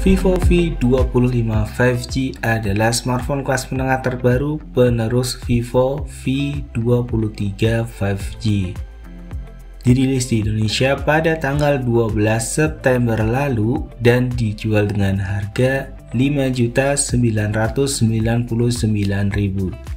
Vivo V25 5G adalah smartphone kelas menengah terbaru penerus Vivo V23 5G. Dirilis di Indonesia pada tanggal 12 September lalu dan dijual dengan harga Rp5.999.000.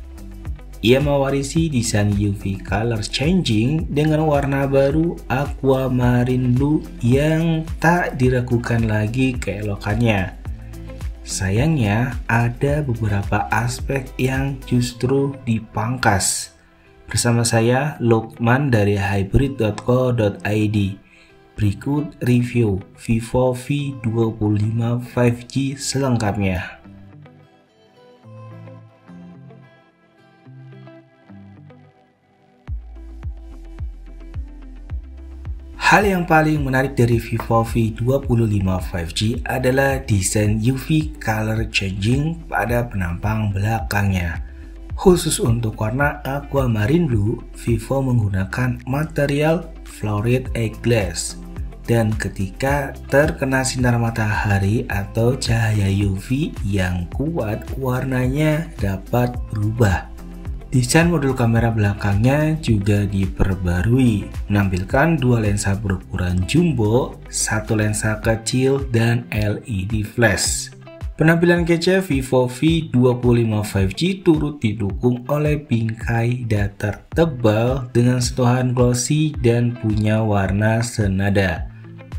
Ia mewarisi desain UV color changing dengan warna baru aquamarine blue yang tak diragukan lagi keelokannya. Sayangnya, ada beberapa aspek yang justru dipangkas. Bersama saya, Lukman dari hybrid.co.id. Berikut review Vivo V25 5G selengkapnya. Hal yang paling menarik dari Vivo V25 5G adalah desain UV color changing pada penampang belakangnya. Khusus untuk warna aquamarine blue, Vivo menggunakan material fluoride eyeglass. Dan ketika terkena sinar matahari atau cahaya UV yang kuat, warnanya dapat berubah. Desain modul kamera belakangnya juga diperbarui, menampilkan dua lensa berukuran jumbo, satu lensa kecil, dan LED flash. Penampilan kece Vivo V25 5G turut didukung oleh bingkai datar tebal dengan sentuhan glossy dan punya warna senada.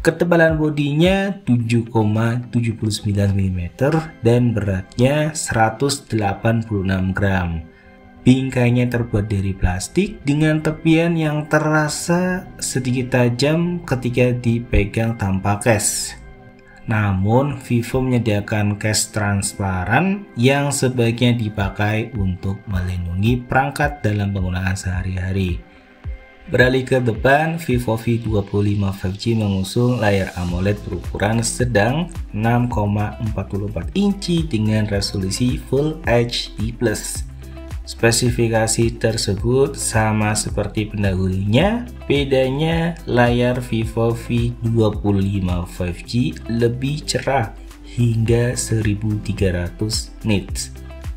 Ketebalan bodinya 7,79 mm dan beratnya 186 gram. Bingkainya terbuat dari plastik dengan tepian yang terasa sedikit tajam ketika dipegang tanpa case. Namun, Vivo menyediakan case transparan yang sebaiknya dipakai untuk melindungi perangkat dalam penggunaan sehari-hari. Beralih ke depan, Vivo V25 5G mengusung layar AMOLED berukuran sedang 6,44 inci dengan resolusi Full HD+. Spesifikasi tersebut sama seperti pendahulunya, bedanya layar Vivo V25 5G lebih cerah hingga 1300 nits.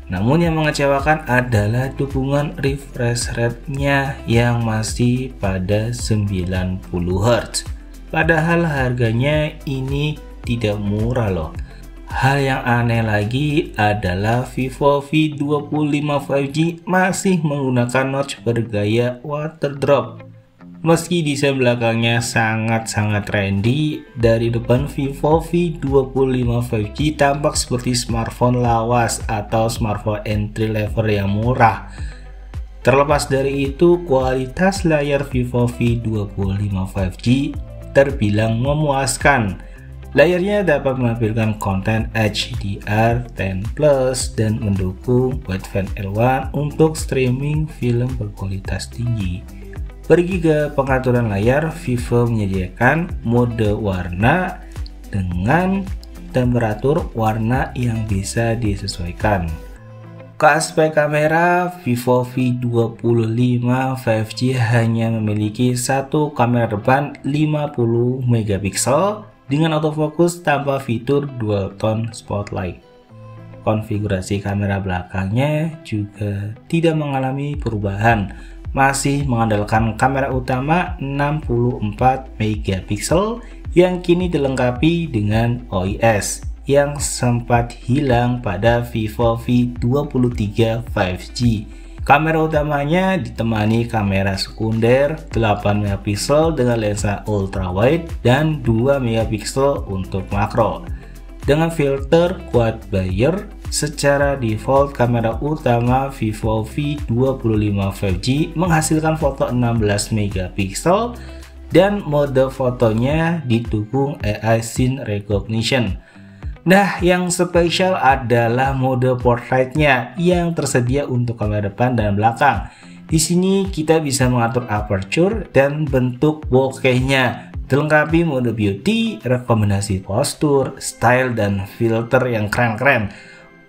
Namun yang mengecewakan adalah dukungan refresh rate-nya yang masih pada 90 Hz. Padahal harganya ini tidak murah loh. Hal yang aneh lagi adalah Vivo V25 5G masih menggunakan notch bergaya water drop. Meski desain belakangnya sangat-sangat trendy, dari depan Vivo V25 5G tampak seperti smartphone lawas atau smartphone entry level yang murah. Terlepas dari itu, kualitas layar Vivo V25 5G terbilang memuaskan. Layarnya dapat menampilkan konten HDR10+ dan mendukung wideband L1 untuk streaming film berkualitas tinggi. Pergi ke pengaturan layar, Vivo menyediakan mode warna dengan temperatur warna yang bisa disesuaikan. Ke aspek kamera, Vivo V25 5G hanya memiliki satu kamera depan 50 megapiksel dengan autofocus tanpa fitur dual tone spotlight. Konfigurasi kamera belakangnya juga tidak mengalami perubahan, masih mengandalkan kamera utama 64 megapiksel yang kini dilengkapi dengan OIS yang sempat hilang pada Vivo V23 5G. Kamera utamanya ditemani kamera sekunder 8 megapiksel dengan lensa ultrawide dan 2 megapiksel untuk makro. Dengan filter quad Bayer, secara default kamera utama Vivo V25 5G menghasilkan foto 16 megapiksel dan mode fotonya didukung AI Scene Recognition. Nah, yang spesial adalah mode portraitnya yang tersedia untuk kamera depan dan belakang. Di sini kita bisa mengatur aperture dan bentuk bokehnya. Dilengkapi mode beauty, rekomendasi postur, style, dan filter yang keren-keren.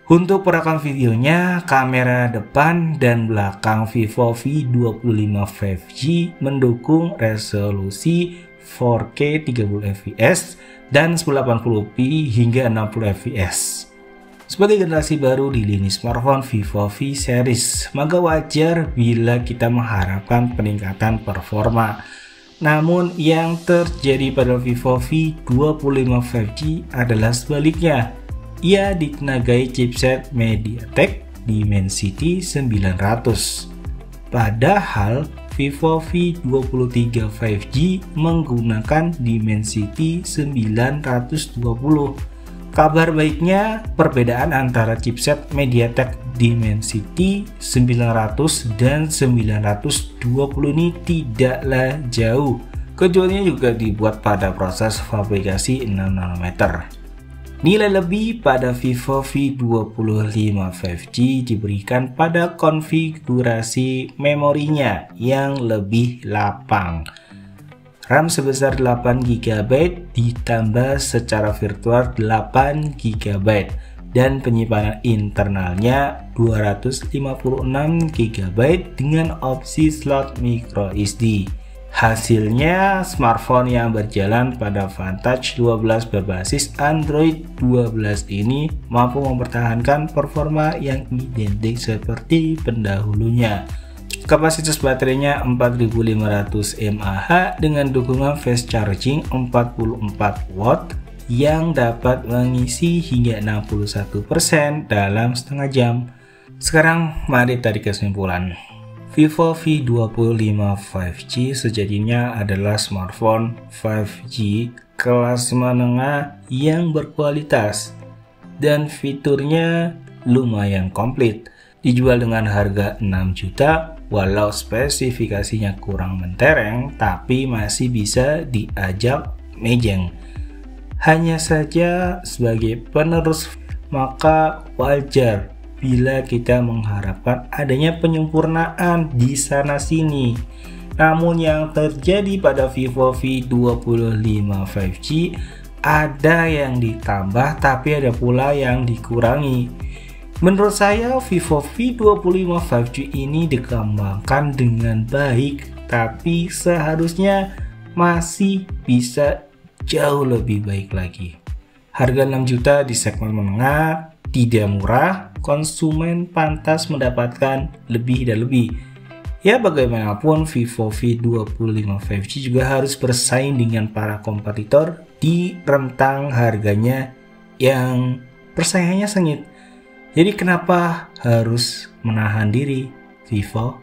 Untuk perekam videonya, kamera depan dan belakang Vivo V25 5G mendukung resolusi 4K 30 fps dan 1080p hingga 60 fps. Sebagai generasi baru di lini smartphone Vivo V series, maka wajar bila kita mengharapkan peningkatan performa. Namun yang terjadi pada Vivo V25 5G adalah sebaliknya. Ia ditenagai chipset MediaTek Dimensity 900. Padahal Vivo V23 5G menggunakan Dimensity 920. Kabar baiknya, perbedaan antara chipset MediaTek Dimensity 900 dan 920 ini tidaklah jauh. Keduanya juga dibuat pada proses fabrikasi 6 nanometer. Nilai lebih pada Vivo V25 5G diberikan pada konfigurasi memorinya yang lebih lapang. RAM sebesar 8GB ditambah secara virtual 8GB dan penyimpanan internalnya 256GB dengan opsi slot microSD. Hasilnya smartphone yang berjalan pada Vantage 12 berbasis Android 12 ini mampu mempertahankan performa yang identik seperti pendahulunya. Kapasitas baterainya 4500 mAh dengan dukungan fast charging 44 watt yang dapat mengisi hingga 61% dalam setengah jam. Sekarang mari tarik kesimpulan. Vivo V25 5G sejatinya adalah smartphone 5G kelas menengah yang berkualitas dan fiturnya lumayan komplit. Dijual dengan harga 6 juta, walau spesifikasinya kurang mentereng, tapi masih bisa diajak mejeng. Hanya saja sebagai penerus, maka wajar bila kita mengharapkan adanya penyempurnaan di sana-sini. Namun yang terjadi pada Vivo V25 5G, ada yang ditambah tapi ada pula yang dikurangi. Menurut saya Vivo V25 5G ini dikembangkan dengan baik, tapi seharusnya masih bisa jauh lebih baik lagi. Harga 6 juta di segmen menengah tidak murah, konsumen pantas mendapatkan lebih dan lebih. Ya bagaimanapun Vivo V25 5G juga harus bersaing dengan para kompetitor di rentang harganya yang persaingannya sengit. Jadi kenapa harus menahan diri Vivo?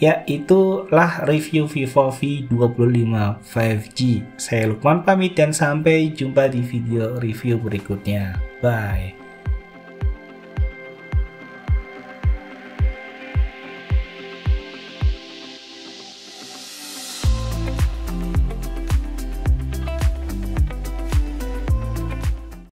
Ya itulah review Vivo V25 5G. Saya Lukman pamit dan sampai jumpa di video review berikutnya. Bye.